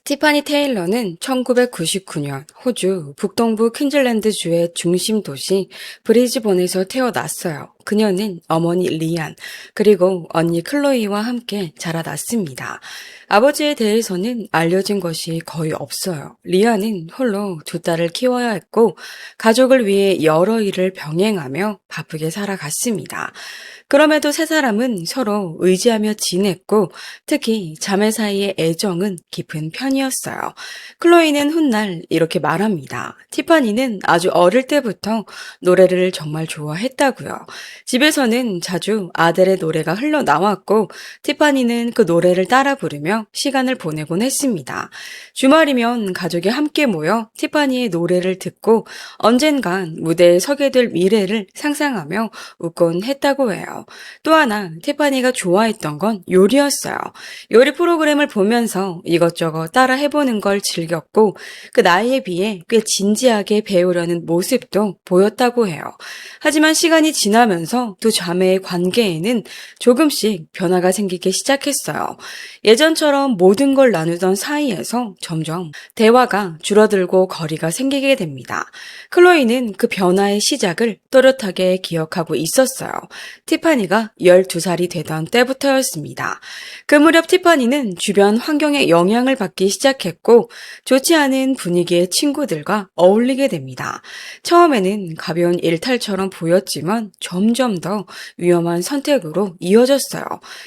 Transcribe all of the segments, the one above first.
티파니 테일러는 1999년 호주 북동부 퀸즐랜드주의 중심 도시 브리즈번에서 태어났어요. 그녀는 어머니 리안, 그리고 언니 클로이와 함께 자라났습니다. 아버지에 대해서는 알려진 것이 거의 없어요. 리안은 홀로 두 딸을 키워야 했고, 가족을 위해 여러 일을 병행하며 바쁘게 살아갔습니다. 그럼에도 세 사람은 서로 의지하며 지냈고, 특히 자매 사이의 애정은 깊은 편이었어요. 클로이는 훗날 이렇게 말합니다. 티파니는 아주 어릴 때부터 노래를 정말 좋아했다고요. 집에서는 자주 아델의 노래가 흘러나왔고, 티파니는 그 노래를 따라 부르며 시간을 보내곤 했습니다. 주말이면 가족이 함께 모여 티파니의 노래를 듣고 언젠간 무대에 서게 될 미래를 상상하며 웃곤 했다고 해요. 또 하나 티파니가 좋아했던 건 요리였어요. 요리 프로그램을 보면서 이것저것 따라 해보는 걸 즐겼고, 그 나이에 비해 꽤 진지하게 배우려는 모습도 보였다고 해요. 하지만 시간이 지나면서 두 자매의 관계에는 조금씩 변화가 생기기 시작했어요. 예전처럼 모든 걸 나누던 사이에서 점점 대화가 줄어들고 거리가 생기게 됩니다. 클로이는 그 변화의 시작을 또렷하게 기억하고 있었어요. 티파니가 12살이 되던 때부터였습니다. 그 무렵 티파니는 주변 환경의 영향을 받기 시작했고, 좋지 않은 분위기의 친구들과 어울리게 됩니다. 처음에는 가벼운 일탈처럼 보였지만 점점 더 위험한 선택으로 이어졌어요.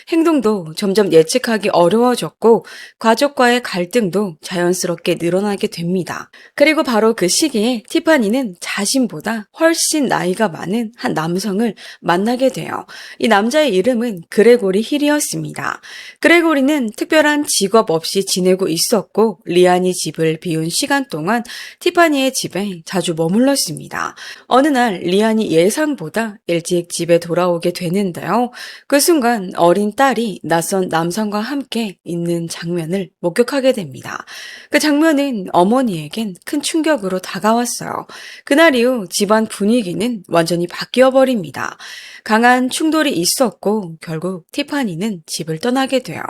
행동도 점점 예측하기 어려워졌고, 가족과의 갈등도 자연스럽게 늘어나게 됩니다. 그리고 바로 그 시기에 티파니는 자신보다 훨씬 나이가 많은 한 남성을 만나게 돼요. 이 남자의 이름은 그레고리 힐이었습니다. 그레고리는 특별한 직업 없이 지내고 있었고, 리안이 집을 비운 시간 동안 티파니의 집에 자주 머물렀습니다. 어느 날 리안이 예상보다 일찍 집에 돌아오게 되는데요. 그 순간 어린 딸이 낯선 남성과 함께 있는 장면을 목격하게 됩니다. 그 장면은 어머니에겐 큰 충격으로 다가왔어요. 그날 이후 집안 분위기는 완전히 바뀌어 버립니다. 강한 충돌이 있었고 결국 티파니는 집을 떠나게 돼요.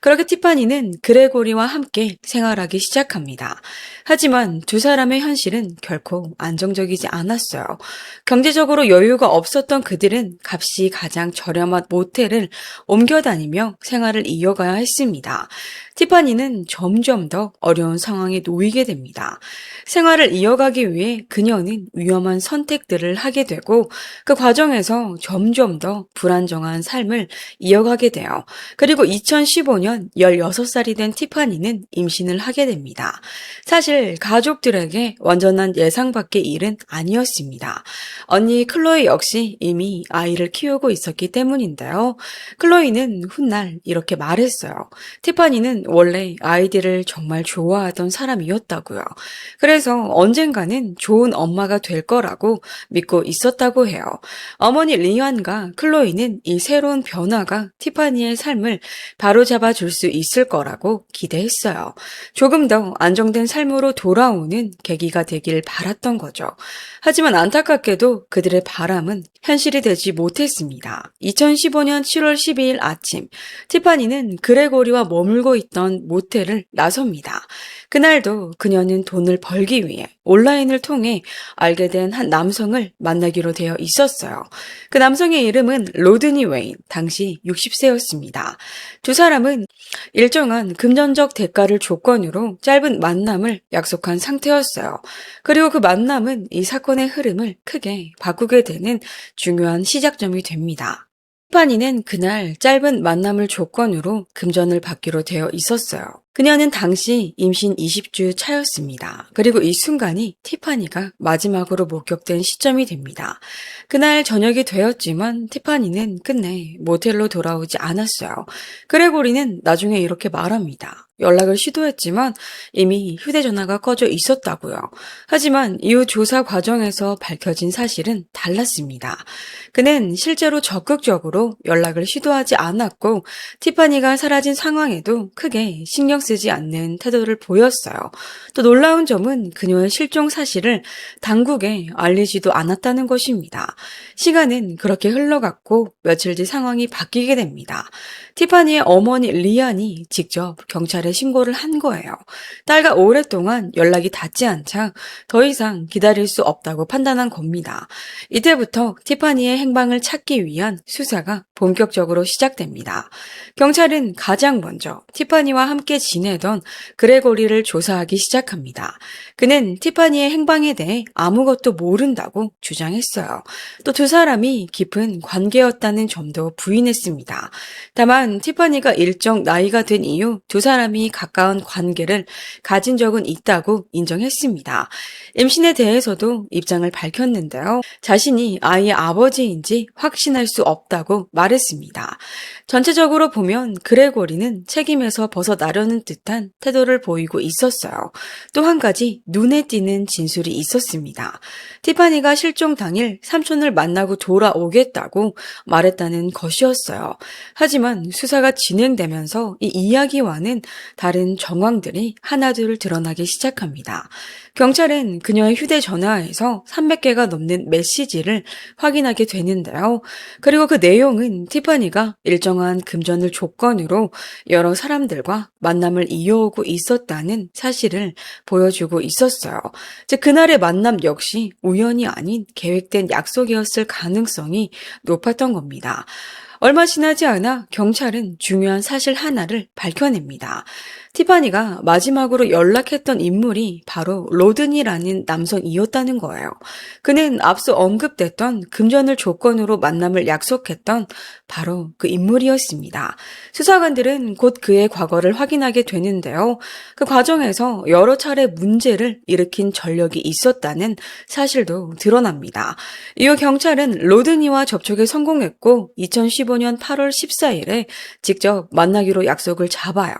그렇게 티파니는 그레고리와 함께 생활하기 시작합니다. 하지만 두 사람의 현실은 결코 안정적이지 않았어요. 경제적으로 여유가 없었던 그들은 값이 가장 저렴한 모텔을 옮겨 다니며 생활을 이어가야 했습니다. 티파니는 점점 더 어려운 상황에 놓이게 됩니다. 생활을 이어가기 위해 그녀는 위험한 선택들을 하게 되고, 그 과정에서 점점 더 불안정한 삶을 이어가게 돼요. 그리고 2015년 16살이 된 티파니는 임신을 하게 됩니다. 사실 가족들에게 완전한 예상 밖의 일은 아니었습니다. 언니 클로이 역시 이미 아이를 키우고 있었기 때문인데요. 클로이는 훗날 이렇게 말했어요. 티파니는 원래 아이들을 정말 좋아하던 사람이었다고요. 그래서 언젠가는 좋은 엄마가 될 거라고 믿고 있었다고 해요. 어머니 리안과 클로이는 이 새로운 변화가 티파니의 삶을 바로잡아 줄 수 있을 거라고 기대했어요. 조금 더 안정된 삶으로 돌아오는 계기가 되길 바랐던 거죠. 하지만 안타깝게도 그들의 바람은 현실이 되지 못했습니다. 2015년 7월 12일 아침, 티파니는 그레고리와 머물고 있던 모텔을 나섭니다. 그날도 그녀는 돈을 벌기 위해 온라인을 통해 알게 된 한 남성을 만나기로 되어 있었어요. 그 남성의 이름은 로드니 웨인, 당시 60세였습니다. 두 사람은 일정한 금전적 대가를 조건으로 짧은 만남을 약속한 상태였어요. 그리고 그 만남은 이 사건의 흐름을 크게 바꾸게 되는 중요한 시작점이 됩니다. 티파니는 그날 짧은 만남을 조건으로 금전을 받기로 되어 있었어요. 그녀는 당시 임신 20주 차였습니다. 그리고 이 순간이 티파니가 마지막으로 목격된 시점이 됩니다. 그날 저녁이 되었지만 티파니는 끝내 모텔로 돌아오지 않았어요. 그레고리는 나중에 이렇게 말합니다. 연락을 시도했지만 이미 휴대전화가 꺼져 있었다고요. 하지만 이후 조사 과정에서 밝혀진 사실은 달랐습니다. 그는 실제로 적극적으로 연락을 시도하지 않았고, 티파니가 사라진 상황에도 크게 신경 쓰지 않는 태도를 보였어요. 또 놀라운 점은 그녀의 실종 사실을 당국에 알리지도 않았다는 것입니다. 시간은 그렇게 흘러갔고 며칠 뒤 상황이 바뀌게 됩니다. 티파니의 어머니 리안이 직접 경찰에 신고를 한 거예요. 딸과 오랫동안 연락이 닿지 않자 더 이상 기다릴 수 없다고 판단한 겁니다. 이때부터 티파니의 행방을 찾기 위한 수사가 본격적으로 시작됩니다. 경찰은 가장 먼저 티파니와 함께 지내던 그레고리를 조사하기 시작합니다. 그는 티파니의 행방에 대해 아무것도 모른다고 주장했어요. 또 두 사람이 깊은 관계였다는 점도 부인했습니다. 다만 티파니가 일정 나이가 된 이후 두 사람이 가까운 관계를 가진 적은 있다고 인정했습니다. 임신에 대해서도 입장을 밝혔는데요. 자신이 아이의 아버지인지 확신할 수 없다고 말했습니다. 전체적으로 보면 그레고리는 책임에서 벗어나려는 듯한 태도를 보이고 있었어요. 또 한 가지 눈에 띄는 진술이 있었습니다. 티파니가 실종 당일 삼촌을 만나고 돌아오겠다고 말했다는 것이었어요. 하지만 수사가 진행되면서 이 이야기와는 다른 정황들이 하나둘 드러나기 시작합니다. 경찰은 그녀의 휴대전화에서 300개가 넘는 메시지를 확인하게 되는데요. 그리고 그 내용은 티파니가 일정한 금전을 조건으로 여러 사람들과 만남을 이어오고 있었다는 사실을 보여주고 있었어요. 즉 그날의 만남 역시 우연이 아닌 계획된 약속이었을 가능성이 높았던 겁니다. 얼마 지나지 않아 경찰은 중요한 사실 하나를 밝혀냅니다. 티파니가 마지막으로 연락했던 인물이 바로 로든이라는 남성이었다는 거예요. 그는 앞서 언급됐던 금전을 조건으로 만남을 약속했던 바로 그 인물이었습니다. 수사관들은 곧 그의 과거를 확인하게 되는데요. 그 과정에서 여러 차례 문제를 일으킨 전력이 있었다는 사실도 드러납니다. 이후 경찰은 로든이와 접촉에 성공했고 2015년 8월 14일에 직접 만나기로 약속을 잡아요.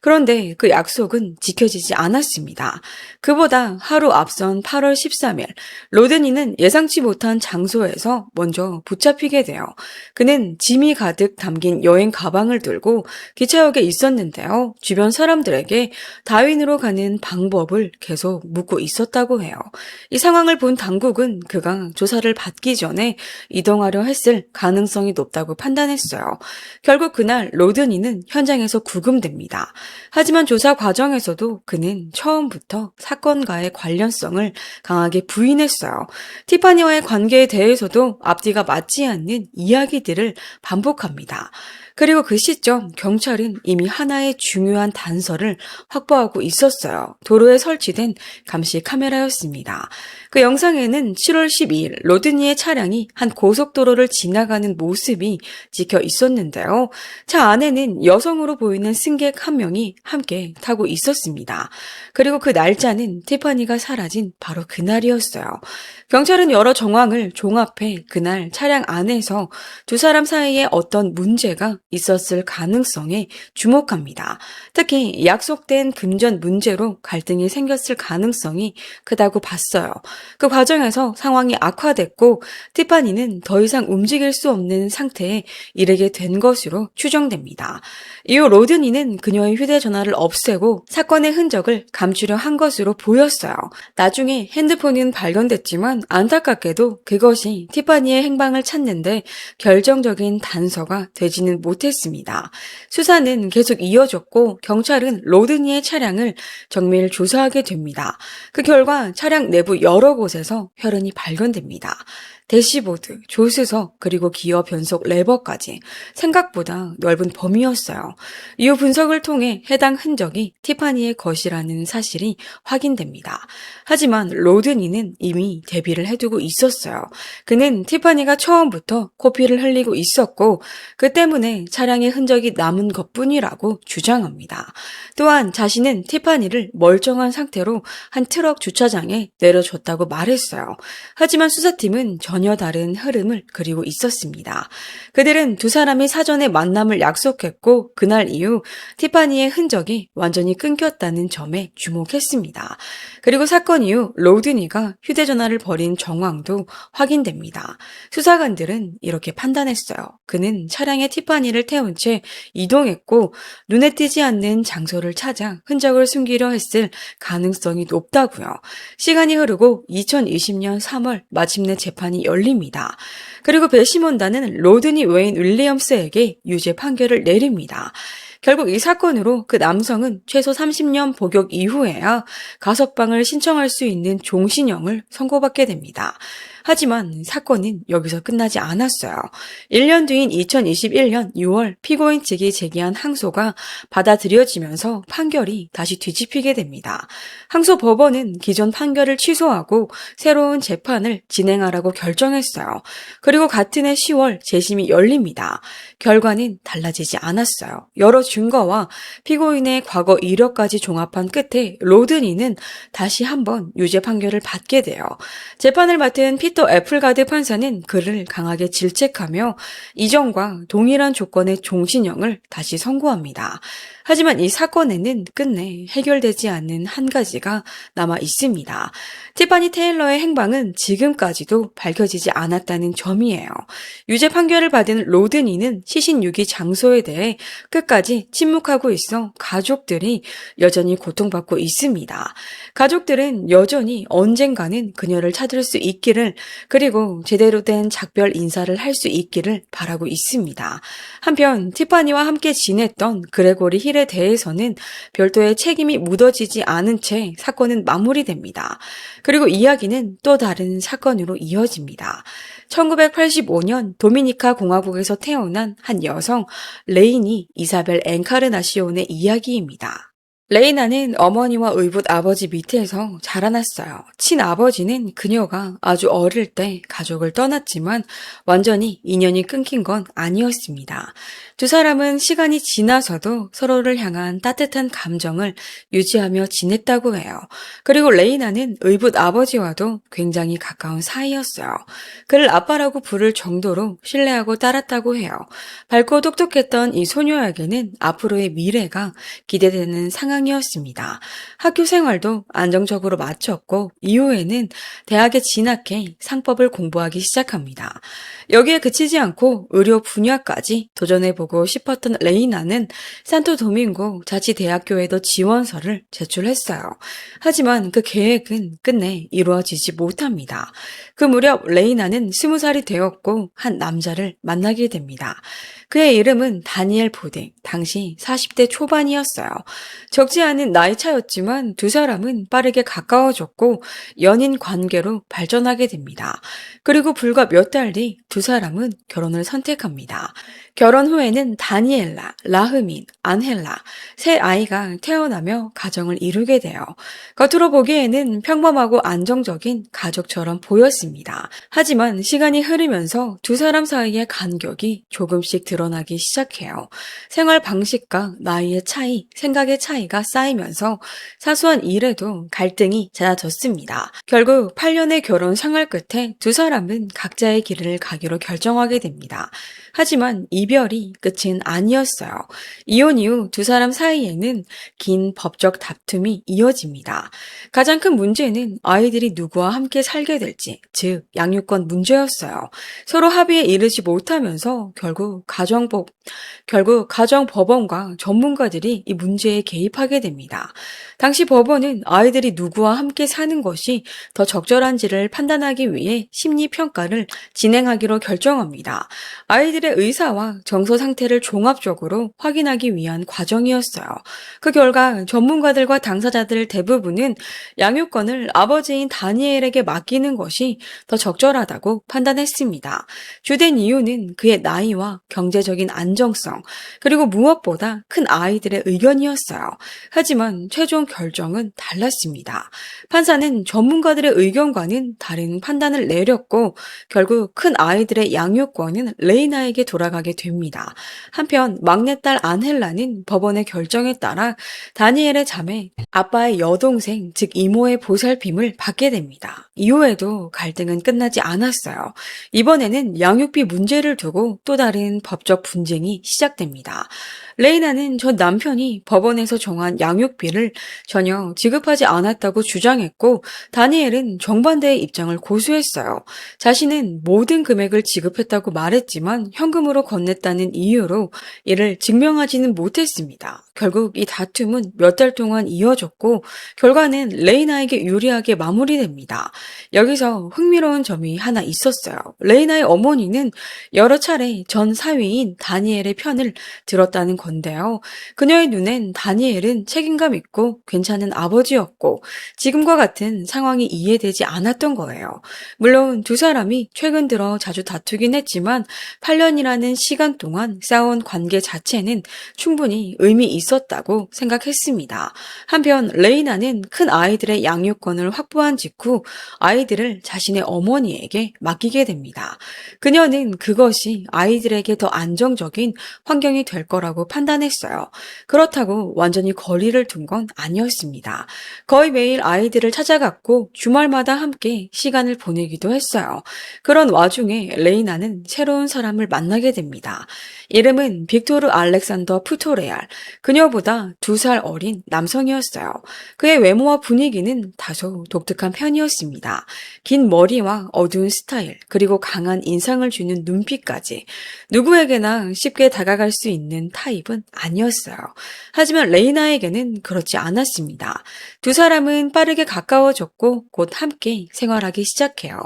그런데 그 약속은 지켜지지 않았습니다. 그보다 하루 앞선 8월 13일, 로든이는 예상치 못한 장소에서 먼저 붙잡히게 돼요. 그는 짐이 가득 담긴 여행 가방을 들고 기차역에 있었는데요. 주변 사람들에게 다윈으로 가는 방법을 계속 묻고 있었다고 해요. 이 상황을 본 당국은 그가 조사를 받기 전에 이동하려 했을 가능성이 높다고 판단했어요. 결국 그날 로든이는 현장에서 구금됩니다. 하지만 조사 과정에서도 그는 처음부터 사건과의 관련성을 강하게 부인했어요. 티파니와의 관계에 대해서도 앞뒤가 맞지 않는 이야기들을 반복합니다. 그리고 그 시점 경찰은 이미 하나의 중요한 단서를 확보하고 있었어요. 도로에 설치된 감시 카메라였습니다. 그 영상에는 7월 12일 로드니의 차량이 한 고속도로를 지나가는 모습이 찍혀 있었는데요. 차 안에는 여성으로 보이는 승객 한 명이 함께 타고 있었습니다. 그리고 그 날짜는 티파니가 사라진 바로 그날이었어요. 경찰은 여러 정황을 종합해 그날 차량 안에서 두 사람 사이에 어떤 문제가 있었을 가능성에 주목합니다. 특히 약속된 금전 문제로 갈등이 생겼을 가능성이 크다고 봤어요. 그 과정에서 상황이 악화됐고 티파니는 더 이상 움직일 수 없는 상태에 이르게 된 것으로 추정됩니다. 이후 로드니는 그녀의 휴대전화를 없애고 사건의 흔적을 감추려 한 것으로 보였어요. 나중에 핸드폰은 발견됐지만 안타깝게도 그것이 티파니의 행방을 찾는데 결정적인 단서가 되지는 못했습니다. 수사는 계속 이어졌고 경찰은 로드니의 차량을 정밀 조사하게 됩니다. 그 결과 차량 내부 여러 곳에서 혈흔이 발견됩니다. 대시보드, 조수석, 그리고 기어 변속 레버까지 생각보다 넓은 범위였어요. 이후 분석을 통해 해당 흔적이 티파니의 것이라는 사실이 확인됩니다. 하지만 로드니는 이미 대비를 해두고 있었어요. 그는 티파니가 처음부터 코피를 흘리고 있었고 그 때문에 차량의 흔적이 남은 것뿐이라고 주장합니다. 또한 자신은 티파니를 멀쩡한 상태로 한 트럭 주차장에 내려줬다고 말했어요. 하지만 수사팀은 전혀 전혀 다른 흐름을 그리고 있었습니다. 그들은 두 사람이 사전에 만남을 약속했고 그날 이후 티파니의 흔적이 완전히 끊겼다는 점에 주목했습니다. 그리고 사건 이후 로드니가 휴대전화를 버린 정황도 확인됩니다. 수사관들은 이렇게 판단했어요. 그는 차량에 티파니를 태운 채 이동했고 눈에 띄지 않는 장소를 찾아 흔적을 숨기려 했을 가능성이 높다고요. 시간이 흐르고 2020년 3월 마침내 재판이 열립니다. 그리고 배심원단은 로드니 웨인 윌리엄스에게 유죄 판결을 내립니다. 결국 이 사건으로 그 남성은 최소 30년 복역 이후에야 가석방을 신청할 수 있는 종신형을 선고받게 됩니다. 하지만 사건은 여기서 끝나지 않았어요. 1년 뒤인 2021년 6월 피고인 측이 제기한 항소가 받아들여지면서 판결이 다시 뒤집히게 됩니다. 항소 법원은 기존 판결을 취소하고 새로운 재판을 진행하라고 결정했어요. 그리고 같은 해 10월 재심이 열립니다. 결과는 달라지지 않았어요. 여러 증거와 피고인의 과거 이력까지 종합한 끝에 로드니는 다시 한번 유죄 판결을 받게 돼요. 재판을 맡은 피터 애플가드 판사는 그를 강하게 질책하며 이전과 동일한 조건의 종신형을 다시 선고합니다. 하지만 이 사건에는 끝내 해결되지 않는 한 가지가 남아 있습니다. 티파니 테일러의 행방은 지금까지도 밝혀지지 않았다는 점이에요. 유죄 판결을 받은 로드니는 시신 유기 장소에 대해 끝까지 침묵하고 있어 가족들이 여전히 고통받고 있습니다. 가족들은 여전히 언젠가는 그녀를 찾을 수 있기를 그리고 제대로 된 작별 인사를 할 수 있기를 바라고 있습니다. 한편 티파니와 함께 지냈던 그레고리 힐에 대해서는 별도의 책임이 묻어지지 않은 채 사건은 마무리됩니다. 그리고 이야기는 또 다른 사건으로 이어집니다. 1985년 도미니카 공화국에서 태어난 한 여성 레이니 이사벨 엔카르나시온의 이야기입니다. 레이나는 어머니와 의붓 아버지 밑에서 자라났어요. 친아버지는 그녀가 아주 어릴 때 가족을 떠났지만 완전히 인연이 끊긴 건 아니었습니다. 두 사람은 시간이 지나서도 서로를 향한 따뜻한 감정을 유지하며 지냈다고 해요. 그리고 레이나는 의붓 아버지와도 굉장히 가까운 사이였어요. 그를 아빠라고 부를 정도로 신뢰하고 따랐다고 해요. 밝고 똑똑했던 이 소녀에게는 앞으로의 미래가 기대되는 상황이었습니다. 학교 생활도 안정적으로 마쳤고 이후에는 대학에 진학해 상법을 공부하기 시작합니다. 여기에 그치지 않고 의료 분야까지 도전해보고 싶었던 레이나는 산토도밍고 자치대학교에도 지원서를 제출했어요. 하지만 그 계획은 끝내 이루어지지 못합니다. 그 무렵 레이나는 20살이 되었고 한 남자를 만나게 됩니다. 그의 이름은 다니엘 보딩, 당시 40대 초반이었어요. 적지 않은 나이 차였지만 두 사람은 빠르게 가까워졌고 연인 관계로 발전하게 됩니다. 그리고 불과 몇 달 뒤 두 사람은 결혼을 선택합니다. 결혼 후에는 다니엘라, 라흐민, 안헬라 세 아이가 태어나며 가정을 이루게 돼요. 겉으로 보기에는 평범하고 안정적인 가족처럼 보였습니다. 하지만 시간이 흐르면서 두 사람 사이의 간격이 조금씩 드러나기 시작해요. 생활 방식과 나이의 차이, 생각의 차이가 쌓이면서 사소한 일에도 갈등이 잦아졌습니다. 결국 8년의 결혼 생활 끝에 두 사람은 각자의 길을 가기로 결정하게 됩니다. 하지만 이별이 끝은 아니었어요. 이혼 이후 두 사람 사이에는 긴 법적 다툼이 이어집니다. 가장 큰 문제는 아이들이 누구와 함께 살게 될지, 즉 양육권 문제였어요. 서로 합의에 이르지 못하면서 결국 가정법원과 전문가들이 이 문제에 개입하게 됩니다. 당시 법원은 아이들이 누구와 함께 사는 것이 더 적절한지를 판단하기 위해 심리평가를 진행하기로 결정합니다. 아이들의 의사와 정서 상태를 종합적으로 확인하기 위한 과정이었어요. 그 결과 전문가들과 당사자들 대부분은 양육권을 아버지인 다니엘에게 맡기는 것이 더 적절하다고 판단했습니다. 주된 이유는 그의 나이와 경제 경제적인 안정성, 그리고 무엇보다 큰 아이들의 의견이었어요. 하지만 최종 결정은 달랐습니다. 판사는 전문가들의 의견과는 다른 판단을 내렸고 결국 큰 아이들의 양육권은 레이나에게 돌아가게 됩니다. 한편 막내딸 안헬라는 법원의 결정에 따라 다니엘의 자매, 아빠의 여동생, 즉 이모의 보살핌을 받게 됩니다. 이후에도 갈등은 끝나지 않았어요. 이번에는 양육비 문제를 두고 또 다른 법적 분쟁이 시작됩니다. 레이나는 전 남편이 법원에서 정한 양육비를 전혀 지급하지 않았다고 주장했고 다니엘은 정반대의 입장을 고수했어요. 자신은 모든 금액을 지급했다고 말했지만 현금으로 건넸다는 이유로 이를 증명하지는 못했습니다. 결국 이 다툼은 몇 달 동안 이어졌고 결과는 레이나에게 유리하게 마무리됩니다. 여기서 흥미로운 점이 하나 있었어요. 레이나의 어머니는 여러 차례 전 사위인 다니엘의 편을 들었다는 건데요. 그녀의 눈엔 다니엘은 책임감 있고 괜찮은 아버지였고 지금과 같은 상황이 이해되지 않았던 거예요. 물론 두 사람이 최근 들어 자주 다투긴 했지만 8년이라는 시간 동안 쌓아온 관계 자체는 충분히 의미 있었다고 생각했습니다. 한편 레이나는 큰 아이들의 양육권을 확보한 직후 아이들을 자신의 어머니에게 맡기게 됩니다. 그녀는 그것이 아이들에게 더 안정적인 환경이 될 거라고 판단했어요. 그렇다고 완전히 거리를 둔 건 아니었습니다. 거의 매일 아이들을 찾아갔고 주말마다 함께 시간을 보내기도 했어요. 그런 와중에 레이나는 새로운 사람을 만나게 됩니다. 이름은 빅토르 알렉산더 푸토레알. 그녀보다 2살 어린 남성이었어요. 그의 외모와 분위기는 다소 독특한 편이었습니다. 긴 머리와 어두운 스타일, 그리고 강한 인상을 주는 눈빛까지 누구에게나 쉽게 다가갈 수 있는 타입은 아니었어요. 하지만 레이나에게는 그렇지 않았습니다. 두 사람은 빠르게 가까워졌고 곧 함께 생활하기 시작해요.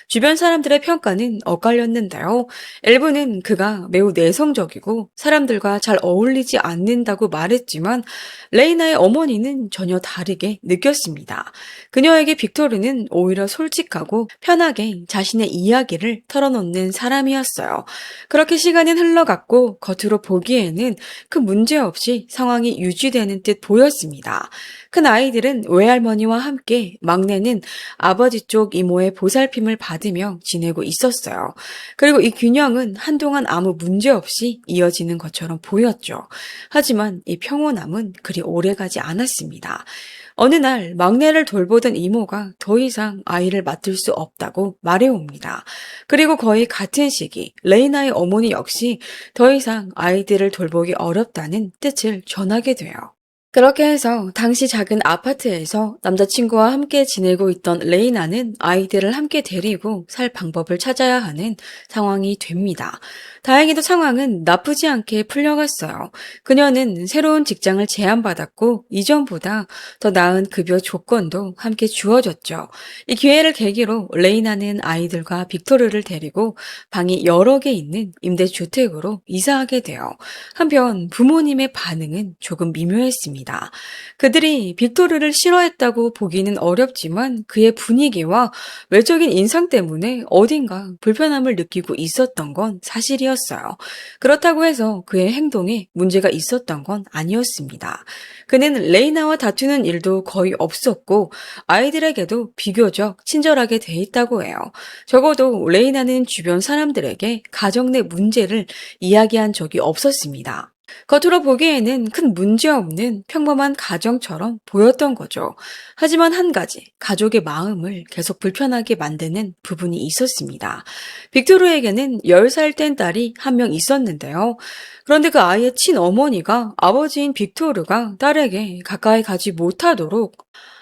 주변 사람들의 평가는 엇갈렸는데요. 일부는 그가 매우 내성적이고 사람들과 잘 어울리지 않는다고 말했지만 레이나의 어머니는 전혀 다르게 느꼈습니다. 그녀에게 빅토르는 오히려 솔직하고 편하게 자신의 이야기를 털어놓는 사람이었어요. 그렇게 시간은 흘러갔고 겉으로 보기에는 큰 문제 없이 상황이 유지되는 듯 보였습니다. 큰 아이들은 외할머니와 함께 막내는 아버지 쪽 이모의 보살핌을 받으며 지내고 있었어요. 그리고 이 균형은 한동안 아무 문제 없이 이어지는 것처럼 보였죠. 하지만 이 평온함은 그리 오래가지 않았습니다. 어느 날 막내를 돌보던 이모가 더 이상 아이를 맡을 수 없다고 말해옵니다. 그리고 거의 같은 시기 레이나의 어머니 역시 더 이상 아이들을 돌보기 어렵다는 뜻을 전하게 돼요. 그렇게 해서 당시 작은 아파트에서 남자친구와 함께 지내고 있던 레이나는 아이들을 함께 데리고 살 방법을 찾아야 하는 상황이 됩니다. 다행히도 상황은 나쁘지 않게 풀려갔어요. 그녀는 새로운 직장을 제안받았고 이전보다 더 나은 급여 조건도 함께 주어졌죠. 이 기회를 계기로 레이나는 아이들과 빅토르를 데리고 방이 여러 개 있는 임대주택으로 이사하게 돼요. 한편 부모님의 반응은 조금 미묘했습니다. 그들이 빅토르를 싫어했다고 보기는 어렵지만 그의 분위기와 외적인 인상 때문에 어딘가 불편함을 느끼고 있었던 건 사실이었어요. 그렇다고 해서 그의 행동에 문제가 있었던 건 아니었습니다. 그는 레이나와 다투는 일도 거의 없었고 아이들에게도 비교적 친절하게 돼 있다고 해요. 적어도 레이나는 주변 사람들에게 가정 내 문제를 이야기한 적이 없었습니다. 겉으로 보기에는 큰 문제 없는 평범한 가정처럼 보였던 거죠. 하지만 한 가지, 가족의 마음을 계속 불편하게 만드는 부분이 있었습니다. 빅토르에게는 10살 된 딸이 한 명 있었는데요. 그런데 그 아이의 친어머니가 아버지인 빅토르가 딸에게 가까이 가지 못하도록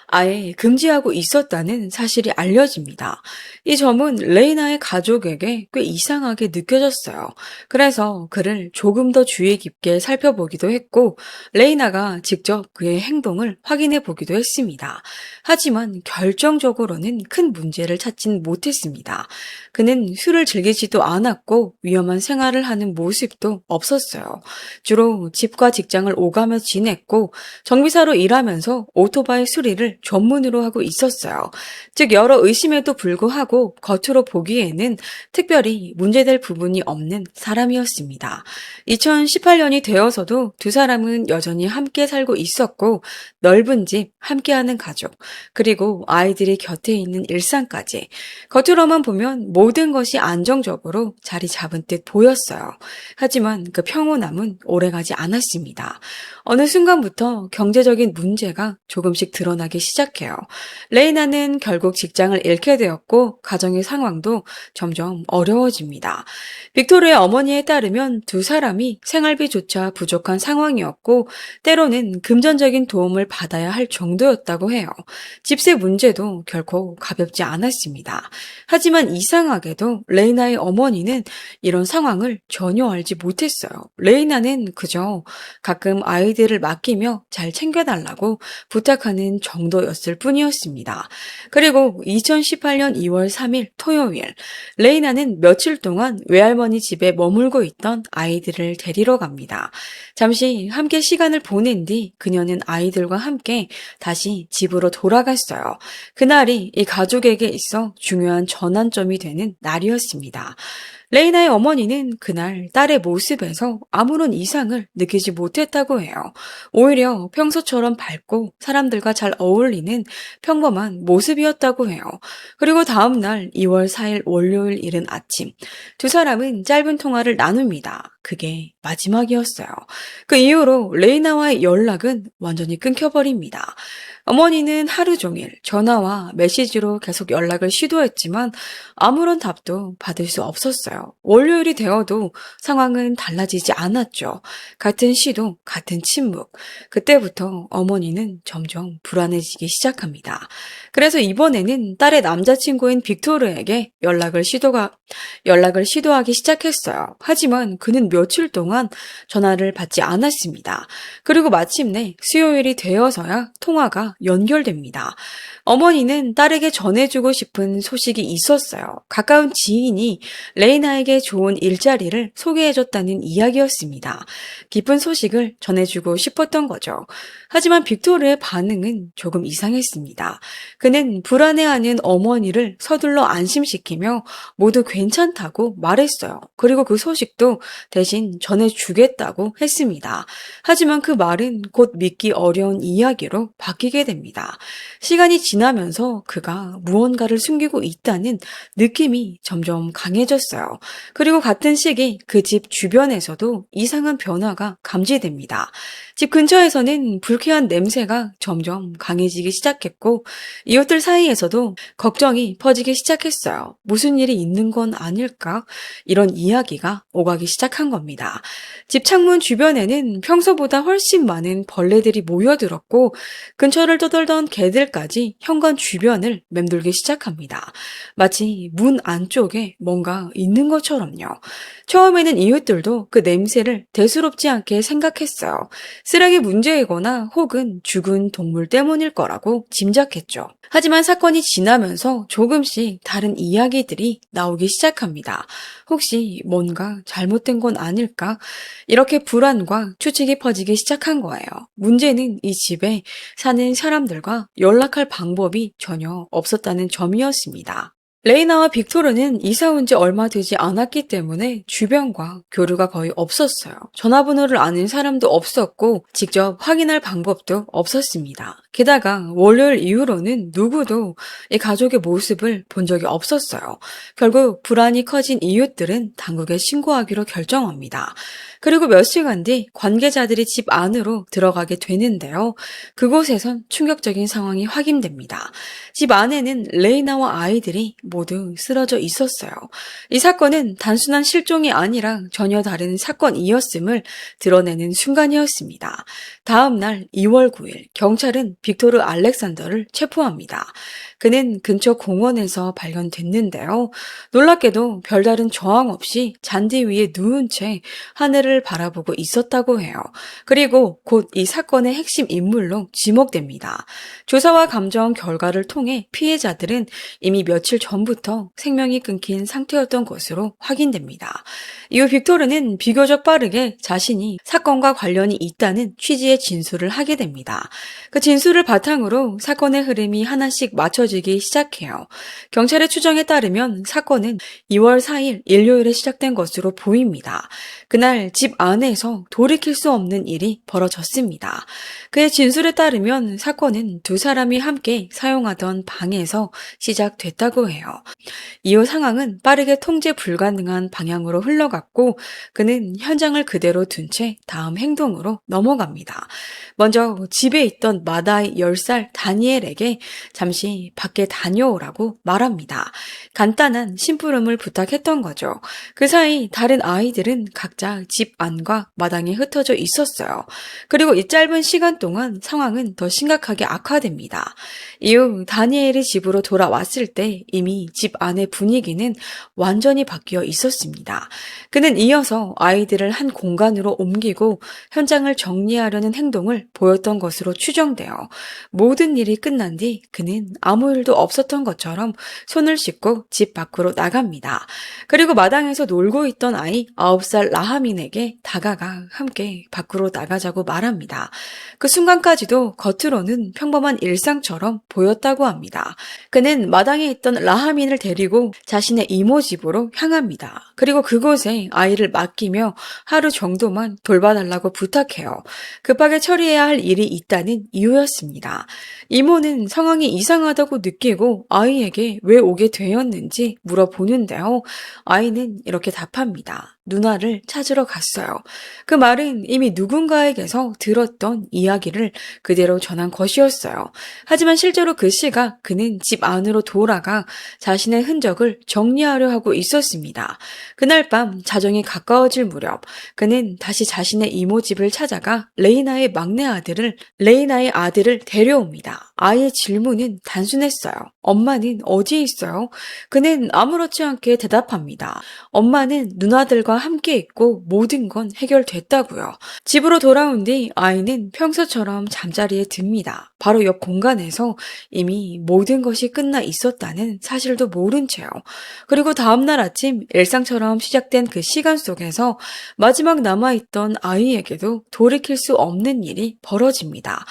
아예 금지하고 있었다는 사실이 알려집니다. 이 점은 레이나의 가족에게 꽤 이상하게 느껴졌어요. 그래서 그를 조금 더 주의 깊게 살펴보기도 했고 레이나가 직접 그의 행동을 확인해 보기도 했습니다. 하지만 결정적으로는 큰 문제를 찾진 못했습니다. 그는 술을 즐기지도 않았고 위험한 생활을 하는 모습도 없었어요. 주로 집과 직장을 오가며 지냈고 정비사로 일하면서 오토바이 수리를 전문으로 하고 있었어요. 즉 여러 의심에도 불구하고 겉으로 보기에는 특별히 문제될 부분이 없는 사람이었습니다. 2018년이 되어서도 두 사람은 여전히 함께 살고 있었고 넓은 집, 함께하는 가족, 그리고 아이들이 곁에 있는 일상까지 겉으로만 보면 모든 것이 안정적으로 자리 잡은 듯 보였어요. 하지만 그 평온함은 오래가지 않았습니다. 어느 순간부터 경제적인 문제가 조금씩 드러나기 시작해요. 레이나는 결국 직장을 잃게 되었고 가정의 상황도 점점 어려워집니다. 빅토르의 어머니에 따르면 두 사람이 생활비조차 부족한 상황이었고 때로는 금전적인 도움을 받아야 할 정도였다고 해요. 집세 문제도 결코 가볍지 않았습니다. 하지만 이상하게도 레이나의 어머니는 이런 상황을 전혀 알지 못했어요. 레이나는 그저 가끔 아이들을 맡기며 잘 챙겨달라고 부탁하는 정도였을 뿐이었습니다. 그리고 2018년 2월 3일 토요일, 레이나는 며칠 동안 외할머니 집에 머물고 있던 아이들을 데리러 갑니다. 잠시 함께 시간을 보낸 뒤 그녀는 아이들과 함께 다시 집으로 돌아갔어요. 그날이 이 가족에게 있어 중요한 전환점이 되는 날이었습니다. 레이나의 어머니는 그날 딸의 모습에서 아무런 이상을 느끼지 못했다고 해요. 오히려 평소처럼 밝고 사람들과 잘 어울리는 평범한 모습이었다고 해요. 그리고 다음 날 2월 4일 월요일 이른 아침, 두 사람은 짧은 통화를 나눕니다. 그게 마지막이었어요. 그 이후로 레이나와의 연락은 완전히 끊겨버립니다. 어머니는 하루 종일 전화와 메시지로 계속 연락을 시도했지만 아무런 답도 받을 수 없었어요. 월요일이 되어도 상황은 달라지지 않았죠. 같은 시도, 같은 침묵. 그때부터 어머니는 점점 불안해지기 시작합니다. 그래서 이번에는 딸의 남자친구인 빅토르에게 연락을 시도하기 시작했어요. 하지만 그는 며칠 동안 전화를 받지 않았습니다. 그리고 마침내 수요일이 되어서야 통화가 연결됩니다. 어머니는 딸에게 전해주고 싶은 소식이 있었어요. 가까운 지인이 레이나에게 좋은 일자리를 소개해줬다는 이야기였습니다. 기쁜 소식을 전해주고 싶었던 거죠. 하지만 빅토르의 반응은 조금 이상했습니다. 그는 불안해하는 어머니를 서둘러 안심시키며 모두 괜찮다고 말했어요. 그리고 그 소식도 대신 전해주겠다고 했습니다. 하지만 그 말은 곧 믿기 어려운 이야기로 바뀌게 됩니다. 시간이 지나면서 그가 무언가를 숨기고 있다는 느낌이 점점 강해졌어요. 그리고 같은 시기 그 집 주변에서도 이상한 변화가 감지됩니다. 집 근처에서는 불쾌한 냄새가 점점 강해지기 시작했고 이웃들 사이에서도 걱정이 퍼지기 시작했어요. 무슨 일이 있는 건 아닐까? 이런 이야기가 오가기 시작한 겁니다. 집 창문 주변에는 평소보다 훨씬 많은 벌레들이 모여들었고 근처를 떠돌던 개들까지 현관 주변을 맴돌기 시작합니다. 마치 문 안쪽에 뭔가 있는 것처럼요. 처음에는 이웃들도 그 냄새를 대수롭지 않게 생각했어요. 쓰레기 문제이거나 혹은 죽은 동물 때문일 거라고 짐작했죠. 하지만 사건이 지나면서 조금씩 다른 이야기들이 나오기 시작합니다. 혹시 뭔가 잘못된 건 아닐까? 이렇게 불안과 추측이 퍼지기 시작한 거예요. 문제는 이 집에 사는 사람들과 연락할 방법이 전혀 없었다는 점이었습니다. 레이나와 빅토르는 이사 온 지 얼마 되지 않았기 때문에 주변과 교류가 거의 없었어요. 전화번호를 아는 사람도 없었고 직접 확인할 방법도 없었습니다. 게다가 월요일 이후로는 누구도 이 가족의 모습을 본 적이 없었어요. 결국 불안이 커진 이웃들은 당국에 신고하기로 결정합니다. 그리고 몇 시간 뒤 관계자들이 집 안으로 들어가게 되는데요. 그곳에선 충격적인 상황이 확인됩니다. 집 안에는 레이나와 아이들이 모두 쓰러져 있었어요. 이 사건은 단순한 실종이 아니라 전혀 다른 사건이었음을 드러내는 순간이었습니다. 다음 날 2월 9일 경찰은 빅토르 알렉산더를 체포합니다. 그는 근처 공원에서 발견됐는데요. 놀랍게도 별다른 저항 없이 잔디 위에 누운 채 하늘을 바라보고 있었다고 해요. 그리고 곧 이 사건의 핵심 인물로 지목됩니다. 조사와 감정 결과를 통해 피해자들은 이미 며칠 전부터 전부터 생명이 끊긴 상태였던 것으로 확인됩니다. 이후 빅토르는 비교적 빠르게 자신이 사건과 관련이 있다는 취지의 진술을 하게 됩니다. 그 진술을 바탕으로 사건의 흐름이 하나씩 맞춰지기 시작해요. 경찰의 추정에 따르면 사건은 2월 4일 일요일에 시작된 것으로 보입니다. 그날 집 안에서 돌이킬 수 없는 일이 벌어졌습니다. 그의 진술에 따르면 사건은 두 사람이 함께 사용하던 방에서 시작됐다고 해요. 이후 상황은 빠르게 통제 불가능한 방향으로 흘러갔고 그는 현장을 그대로 둔 채 다음 행동으로 넘어갑니다. 먼저 집에 있던 마다이 10살 다니엘에게 잠시 밖에 다녀오라고 말합니다. 간단한 심부름을 부탁했던 거죠. 그 사이 다른 아이들은 각자 집 안과 마당에 흩어져 있었어요. 그리고 이 짧은 시간 동안 상황은 더 심각하게 악화됩니다. 이후 다니엘이 집으로 돌아왔을 때 이미 집 안의 분위기는 완전히 바뀌어 있었습니다. 그는 이어서 아이들을 한 공간으로 옮기고 현장을 정리하려는 행동을 보였던 것으로 추정돼요. 모든 일이 끝난 뒤 그는 아무 일도 없었던 것처럼 손을 씻고 집 밖으로 나갑니다. 그리고 마당에서 놀고 있던 아이 9살 라하민에게 다가가 함께 밖으로 나가자고 말합니다. 그 순간까지도 겉으로는 평범한 일상처럼 보였다고 합니다. 그는 마당에 있던 라하민을 데리고 자신의 이모 집으로 향합니다. 그리고 그곳에 아이를 맡기며 하루 정도만 돌봐달라고 부탁해요. 급하게 처리해야 할 일이 있다는 이유였습니다. 이모는 상황이 이상하다고 느끼고 아이에게 왜 오게 되었는지 물어보는데요. 아이는 이렇게 답합니다. 누나를 찾으러 갔어요. 그 말은 이미 누군가에게서 들었던 이야기를 그대로 전한 것이었어요. 하지만 실제로 그 시각 그는 집 안으로 돌아가 자신의 흔적을 정리하려 하고 있었습니다. 그날 밤 자정이 가까워질 무렵 그는 다시 자신의 이모 집을 찾아가 레이나의 아들을 데려옵니다. 아이의 질문은 단순했어요. 엄마는 어디에 있어요? 그는 아무렇지 않게 대답합니다. 엄마는 누나들과 함께 있고 모든 건 해결됐다고요. 집으로 돌아온 뒤 아이는 평소처럼 잠자리에 듭니다. 바로 옆 공간에서 이미 모든 것이 끝나 있었다는 사실도 모른 채요. 그리고 다음날 아침 일상처럼 시작된 그 시간 속에서 마지막 남아있던 아이에게도 돌이킬 수 없는 일이 벌어집니다.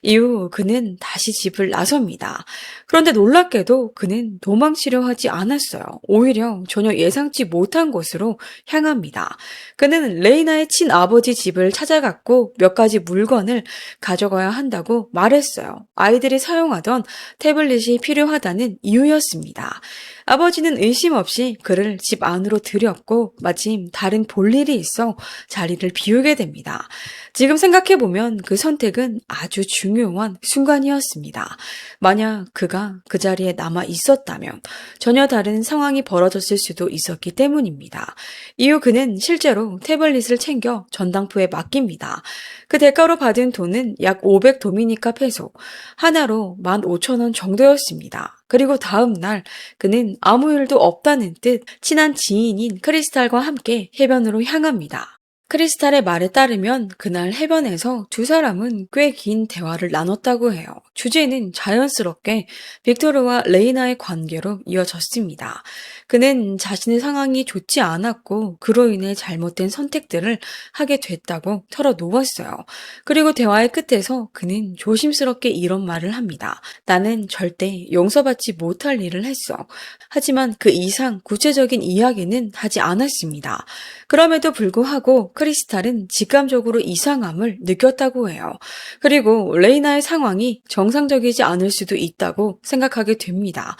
이후 그는 다시 집을 나섭니다. 그런데 놀랍게도 그는 도망치려 하지 않았어요. 오히려 전혀 예상치 못한 곳으로 향합니다. 그는 레이나의 친아버지 집을 찾아갔고 몇 가지 물건을 가져가야 한다고 말했어요. 아이들이 사용하던 태블릿이 필요하다는 이유였습니다. 아버지는 의심 없이 그를 집 안으로 들였고 마침 다른 볼일이 있어 자리를 비우게 됩니다. 지금 생각해보면 그 선택은 아주 중요한 순간이었습니다. 만약 그가 그 자리에 남아 있었다면 전혀 다른 상황이 벌어졌을 수도 있었기 때문입니다. 이후 그는 실제로 태블릿을 챙겨 전당포에 맡깁니다. 그 대가로 받은 돈은 약 500 도미니카 페소, 하나로 15,000원 정도였습니다. 그리고 다음 날 그는 아무 일도 없다는 뜻 친한 지인인 크리스탈과 함께 해변으로 향합니다. 크리스탈의 말에 따르면 그날 해변에서 두 사람은 꽤 긴 대화를 나눴다고 해요. 주제는 자연스럽게 빅토르와 레이나의 관계로 이어졌습니다. 그는 자신의 상황이 좋지 않았고 그로 인해 잘못된 선택들을 하게 됐다고 털어놓았어요. 그리고 대화의 끝에서 그는 조심스럽게 이런 말을 합니다. 나는 절대 용서받지 못할 일을 했어. 하지만 그 이상 구체적인 이야기는 하지 않았습니다. 그럼에도 불구하고 크리스탈은 직감적으로 이상함을 느꼈다고 해요. 그리고 레이나의 상황이 정상적이지 않을 수도 있다고 생각하게 됩니다.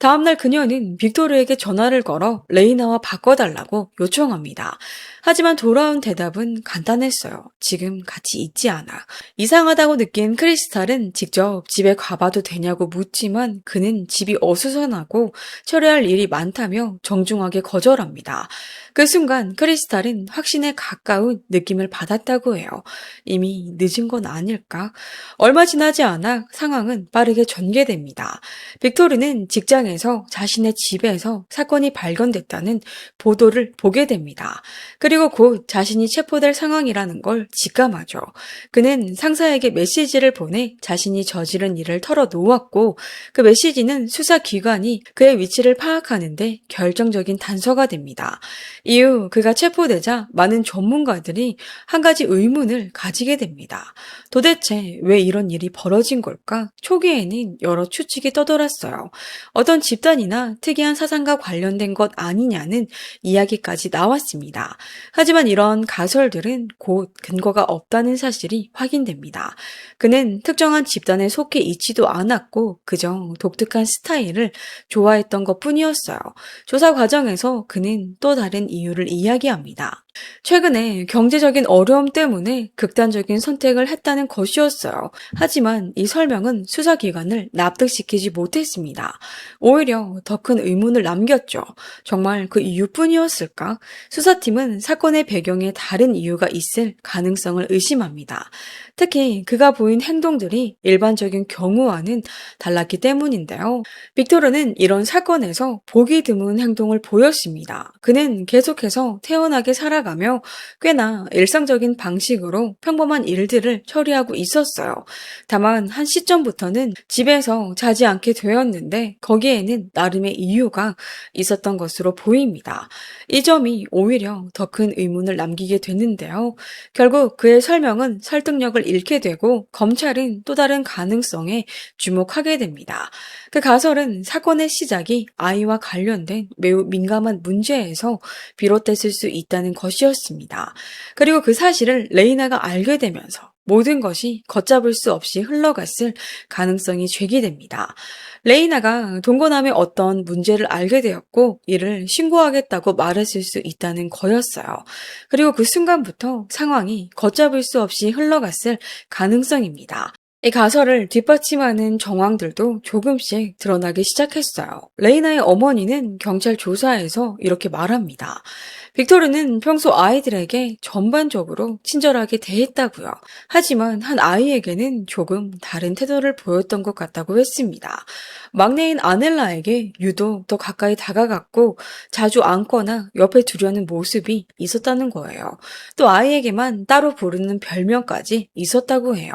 다음날 그녀는 빅토르에게 전화를 걸어 레이나와 바꿔달라고 요청합니다. 하지만 돌아온 대답은 간단했어요. 지금 같이 있지 않아. 이상하다고 느낀 크리스탈은 직접 집에 가봐도 되냐고 묻지만 그는 집이 어수선하고 처리할 일이 많다며 정중하게 거절합니다. 그 순간 크리스탈은 확신에 가까운 느낌을 받았다고 해요. 이미 늦은 건 아닐까? 얼마 지나지 않아 상황은 빠르게 전개됩니다. 빅토르는 직장에 현장에서 자신의 집에서 사건이 발견됐다는 보도를 보게 됩니다. 그리고 곧 자신이 체포될 상황이라는 걸 직감하죠. 그는 상사에게 메시지를 보내 자신이 저지른 일을 털어놓았고 그 메시지는 수사기관이 그의 위치를 파악하는데 결정적인 단서가 됩니다. 이후 그가 체포되자 많은 전문가들이 한 가지 의문을 가지게 됩니다. 도대체 왜 이런 일이 벌어진 걸까? 초기에는 여러 추측이 떠돌았어요. 어떤 집단이나 특이한 사상과 관련된 것 아니냐는 이야기까지 나왔습니다. 하지만 이런 가설들은 곧 근거가 없다는 사실이 확인됩니다. 그는 특정한 집단에 속해 있지도 않았고 그저 독특한 스타일을 좋아했던 것 뿐이었어요. 조사 과정에서 그는 또 다른 이유를 이야기합니다. 최근에 경제적인 어려움 때문에 극단적인 선택을 했다는 것이었어요. 하지만 이 설명은 수사기관을 납득시키지 못했습니다. 오히려 더 큰 의문을 남겼죠. 정말 그 이유뿐이었을까? 수사팀은 사건의 배경에 다른 이유가 있을 가능성을 의심합니다. 특히 그가 보인 행동들이 일반적인 경우와는 달랐기 때문인데요. 빅토르는 이런 사건에서 보기 드문 행동을 보였습니다. 그는 계속해서 태연하게 살아가며 꽤나 일상적인 방식으로 평범한 일들을 처리하고 있었어요. 다만 한 시점부터는 집에서 자지 않게 되었는데 거기에는 나름의 이유가 있었던 것으로 보입니다. 이 점이 오히려 더 큰 의문을 남기게 됐는데요. 결국 그의 설명은 설득력을 잃게 되고 검찰은 또 다른 가능성에 주목하게 됩니다. 그 가설은 사건의 시작이 아이와 관련된 매우 민감한 문제에서 비롯됐을 수 있다는 것이었습니다. 그리고 그 사실을 레이나가 알게 되면서 모든 것이 걷잡을 수 없이 흘러갔을 가능성이 제기됩니다. 레이나가 동거남의 어떤 문제를 알게 되었고 이를 신고하겠다고 말했을 수 있다는 거였어요. 그리고 그 순간부터 상황이 걷잡을 수 없이 흘러갔을 가능성입니다. 이 가설을 뒷받침하는 정황들도 조금씩 드러나기 시작했어요. 레이나의 어머니는 경찰 조사에서 이렇게 말합니다. 빅토르는 평소 아이들에게 전반적으로 친절하게 대했다고요. 하지만 한 아이에게는 조금 다른 태도를 보였던 것 같다고 했습니다. 막내인 아넬라에게 유독 더 가까이 다가갔고 자주 안거나 옆에 두려는 모습이 있었다는 거예요. 또 아이에게만 따로 부르는 별명까지 있었다고 해요.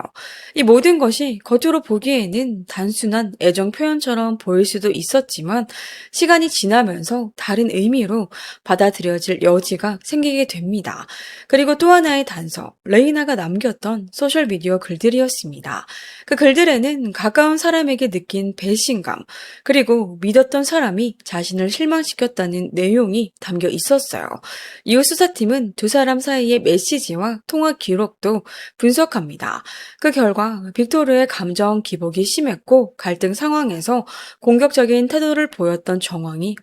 이 모든 것이 겉으로 보기에는 단순한 애정 표현처럼 보일 수도 있었지만 시간이 지나면서 다른 의미로 받아들여질 여지가 생기게 됩니다. 그리고 또 하나의 단서, 레이나가 남겼던 소셜미디어 글들이었습니다. 그 글들에는 가까운 사람에게 느낀 배신감, 그리고 믿었던 사람이 자신을 실망시켰다는 내용이 담겨 있었어요. 이후 수사팀은 두 사람 사이의 메시지와 통화 기록도 분석합니다. 그 결과 빅토르의 감정 기복이 심했고 갈등 상황에서 공격적인 태도를 보였던 정황이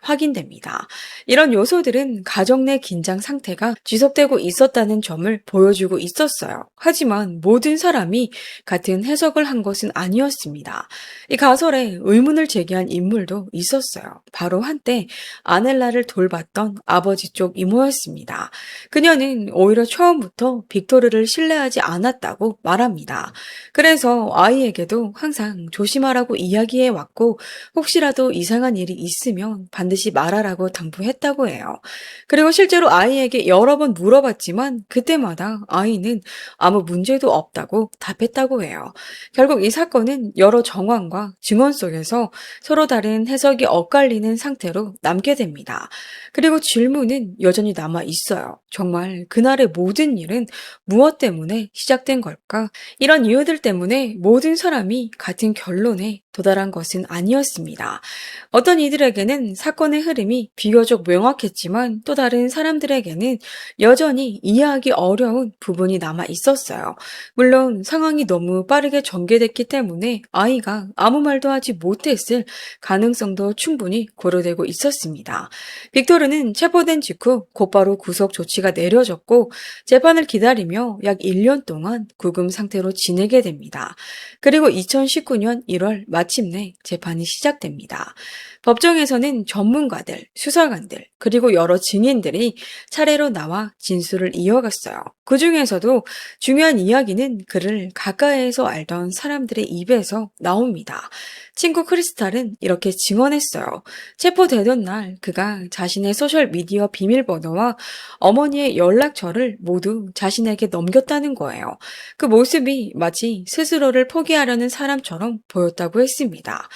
확인됩니다. 이런 요소들은 가정 내 긴장 상태가 지속되고 있었다는 점을 보여주고 있었어요. 하지만 모든 사람이 같은 해석을 한 것은 아니었습니다. 이 가설에 의문을 제기한 인물도 있었어요. 바로 한때 아넬라를 돌봤던 아버지 쪽 이모였습니다. 그녀는 오히려 처음부터 빅토르를 신뢰하지 않았다고 말합니다. 그래서 아이에게도 항상 조심하라고 이야기해왔고 혹시라도 이상한 일이 있으면 반드시 말하라고 당부했다고 해요. 그리고 실제로 아이에게 여러 번 물어봤지만 그때마다 아이는 아무 문제도 없다고 답했다고 해요. 결국 이 사건은 여러 정황과 증언 속에서 서로 다른 해석이 엇갈리는 상태로 남게 됩니다. 그리고 질문은 여전히 남아 있어요. 정말 그날의 모든 일은 무엇 때문에 시작된 걸까? 이런 이유들 때문에 모든 사람이 같은 결론에 도달한 것은 아니었습니다. 어떤 이들에게는 사건의 흐름이 비교적 명확했지만 또 다른 사람들에게는 여전히 이해하기 어려운 부분이 남아 있었어요. 물론 상황이 너무 빠르게 전개됐기 때문에 아이가 아무 말도 하지 못했을 가능성도 충분히 고려되고 있었습니다. 빅토르는 체포된 직후 곧바로 구속 조치가 내려졌고 재판을 기다리며 약 1년 동안 구금 상태로 지내게 됩니다. 그리고 2019년 1월 마침내 재판이 시작됩니다. 법정에서는 전문가들, 수사관들, 그리고 여러 증인들이 차례로 나와 진술을 이어갔어요. 그 중에서도 중요한 이야기는 그를 가까이에서 알던 사람들의 입에서 나옵니다. 친구 크리스탈은 이렇게 증언했어요. 체포되던 날 그가 자신의 소셜미디어 비밀번호와 어머니의 연락처를 모두 자신에게 넘겼다는 거예요. 그 모습이 마치 스스로를 포기하려는 사람처럼 보였다고 했습니다.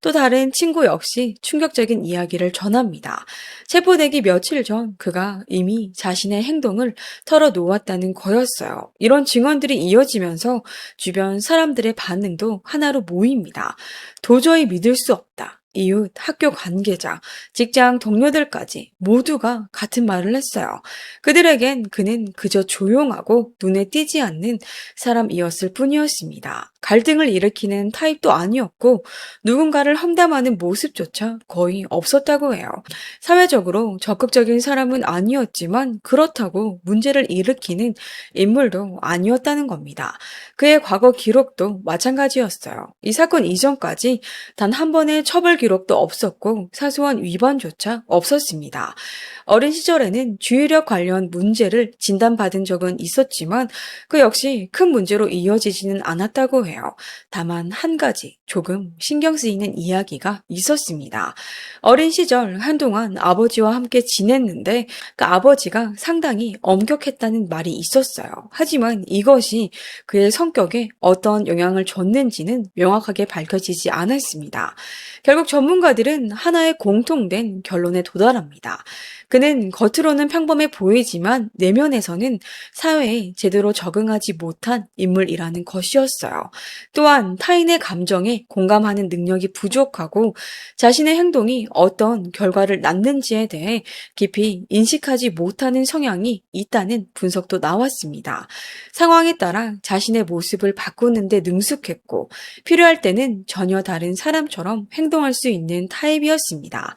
또 다른 친구 역시 충격적인 이야기를 전합니다. 체포되기 며칠 전 그가 이미 자신의 행동을 털어놓았다는 거였어요. 이런 증언들이 이어지면서 주변 사람들의 반응도 하나로 모입니다. 도저히 믿을 수 없다. 이웃, 학교 관계자, 직장 동료들까지 모두가 같은 말을 했어요. 그들에겐 그는 그저 조용하고 눈에 띄지 않는 사람이었을 뿐이었습니다. 갈등을 일으키는 타입도 아니었고 누군가를 험담하는 모습조차 거의 없었다고 해요. 사회적으로 적극적인 사람은 아니었지만 그렇다고 문제를 일으키는 인물도 아니었다는 겁니다. 그의 과거 기록도 마찬가지였어요. 이 사건 이전까지 단 한 번의 처벌 기록도 없었고 사소한 위반조차 없었습니다. 어린 시절에는 주의력 관련 문제를 진단받은 적은 있었지만 그 역시 큰 문제로 이어지지는 않았다고 해요. 다만 한 가지 조금 신경 쓰이는 이야기가 있었습니다. 어린 시절 한동안 아버지와 함께 지냈는데 그 아버지가 상당히 엄격했다는 말이 있었어요. 하지만 이것이 그의 성격에 어떤 영향을 줬는지는 명확하게 밝혀지지 않았습니다. 결국 전문가들은 하나의 공통된 결론에 도달합니다. 그는 겉으로는 평범해 보이지만 내면에서는 사회에 제대로 적응하지 못한 인물이라는 것이었어요. 또한 타인의 감정에 공감하는 능력이 부족하고 자신의 행동이 어떤 결과를 낳는지에 대해 깊이 인식하지 못하는 성향이 있다는 분석도 나왔습니다. 상황에 따라 자신의 모습을 바꾸는데 능숙했고 필요할 때는 전혀 다른 사람처럼 행동할 수 있는 타입이었습니다.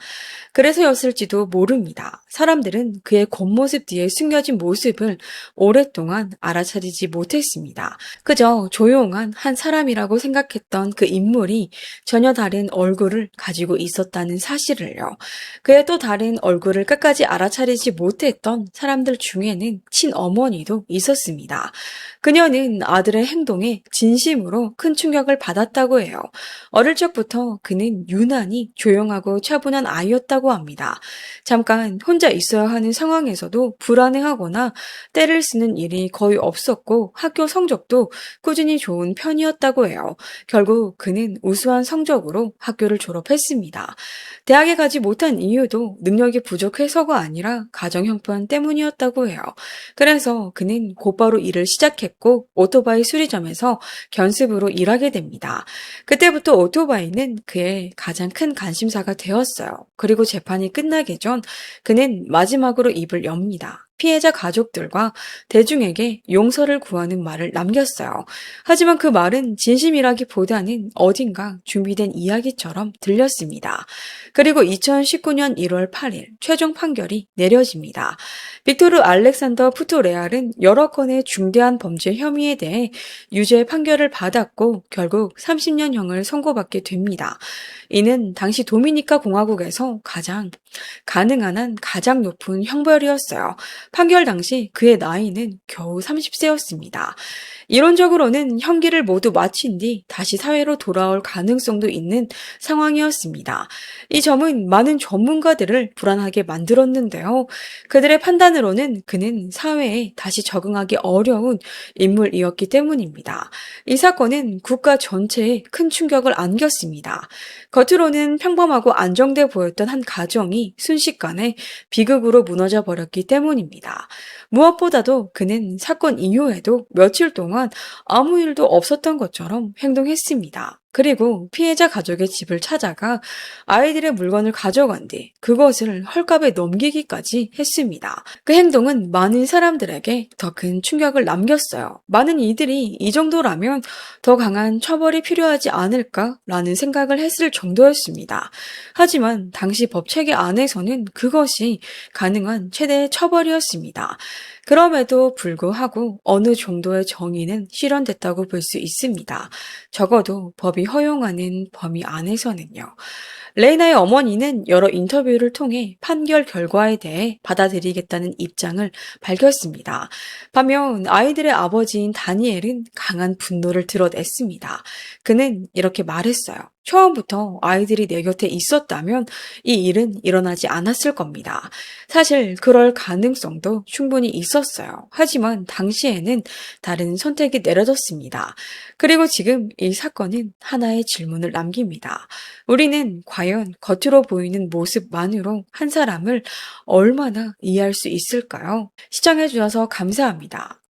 그래서였을지도 모릅니다. 사람들은 그의 겉모습 뒤에 숨겨진 모습을 오랫동안 알아차리지 못했습니다. 그저 조용한 한 사람이라고 생각했던 그 인물이 전혀 다른 얼굴을 가지고 있었다는 사실을요. 그의 또 다른 얼굴을 끝까지 알아차리지 못했던 사람들 중에는 친어머니도 있었습니다. 그녀는 아들의 행동에 진심으로 큰 충격을 받았다고 해요. 어릴 적부터 그는 유난히 조용하고 차분한 아이였다고 합니다. 잠깐 혼자 있어야 하는 상황에서도 불안해하거나 떼를 쓰는 일이 거의 없었고 학교 성적도 꾸준히 좋은 편이었다고 해요. 결국 그는 우수한 성적으로 학교를 졸업했습니다. 대학에 가지 못한 이유도 능력이 부족해서가 아니라 가정 형편 때문이었다고 해요. 그래서 그는 곧바로 일을 시작했고 오토바이 수리점에서 견습으로 일하게 됩니다. 그때부터 오토바이는 그의 가장 큰 관심사가 되었어요. 그리고 재판이 끝나기 전 그는 마지막으로 입을 엽니다. 피해자 가족들과 대중에게 용서를 구하는 말을 남겼어요. 하지만 그 말은 진심이라기보다는 어딘가 준비된 이야기처럼 들렸습니다. 그리고 2019년 1월 8일 최종 판결이 내려집니다. 빅토르 알렉산더 푸토레알은 여러 건의 중대한 범죄 혐의에 대해 유죄 판결을 받았고 결국 30년형을 선고받게 됩니다. 이는 당시 도미니카 공화국에서 가능한 한 가장 높은 형벌이었어요. 판결 당시 그의 나이는 겨우 30세였습니다. 이론적으로는 형기를 모두 마친 뒤 다시 사회로 돌아올 가능성도 있는 상황이었습니다. 이 점은 많은 전문가들을 불안하게 만들었는데요. 그들의 판단으로는 그는 사회에 다시 적응하기 어려운 인물이었기 때문입니다. 이 사건은 국가 전체에 큰 충격을 안겼습니다. 겉으로는 평범하고 안정돼 보였던 한 가정이 순식간에 비극으로 무너져 버렸기 때문입니다. 무엇보다도 그는 사건 이후에도 며칠 동안 아무 일도 없었던 것처럼 행동했습니다. 그리고 피해자 가족의 집을 찾아가 아이들의 물건을 가져간 뒤 그것을 헐값에 넘기기까지 했습니다. 그 행동은 많은 사람들에게 더 큰 충격을 남겼어요. 많은 이들이 이 정도라면 더 강한 처벌이 필요하지 않을까라는 생각을 했을 정도였습니다. 하지만 당시 법 체계 안에서는 그것이 가능한 최대의 처벌이었습니다. 그럼에도 불구하고 어느 정도의 정의는 실현됐다고 볼 수 있습니다. 적어도 법이 허용하는 범위 안에서는요. 레이나의 어머니는 여러 인터뷰를 통해 판결 결과에 대해 받아들이겠다는 입장을 밝혔습니다. 반면 아이들의 아버지인 다니엘은 강한 분노를 드러냈습니다. 그는 이렇게 말했어요. 처음부터 아이들이 내 곁에 있었다면 이 일은 일어나지 않았을 겁니다. 사실 그럴 가능성도 충분히 있었어요. 하지만 당시에는 다른 선택이 내려졌습니다. 그리고 지금 이 사건은 하나의 질문을 남깁니다. 우리는 과연 겉으로 보이는 모습만으로 한 사람을 얼마나 이해할 수 있을까요? 시청해 주셔서 감사합니다.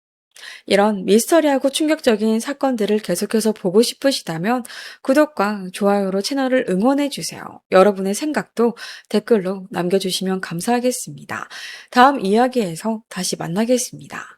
이런 미스터리하고 충격적인 사건들을 계속해서 보고 싶으시다면 구독과 좋아요로 채널을 응원해 주세요. 여러분의 생각도 댓글로 남겨주시면 감사하겠습니다. 다음 이야기에서 다시 만나겠습니다.